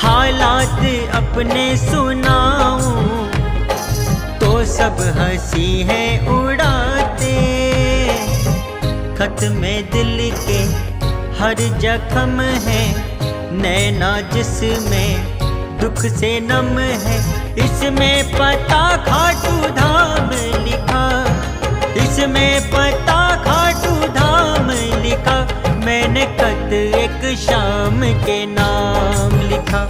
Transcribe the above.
हालात अपने सुनाऊं तो सब हंसी है उड़ाते। खत में दिल के हर जख्म है, नैना जिसमें दुख से नम है। इसमें पता खाटू धाम लिखा, इसमें पता खाटू धाम लिखा। मैंने खत एक शाम के नाम लिखा।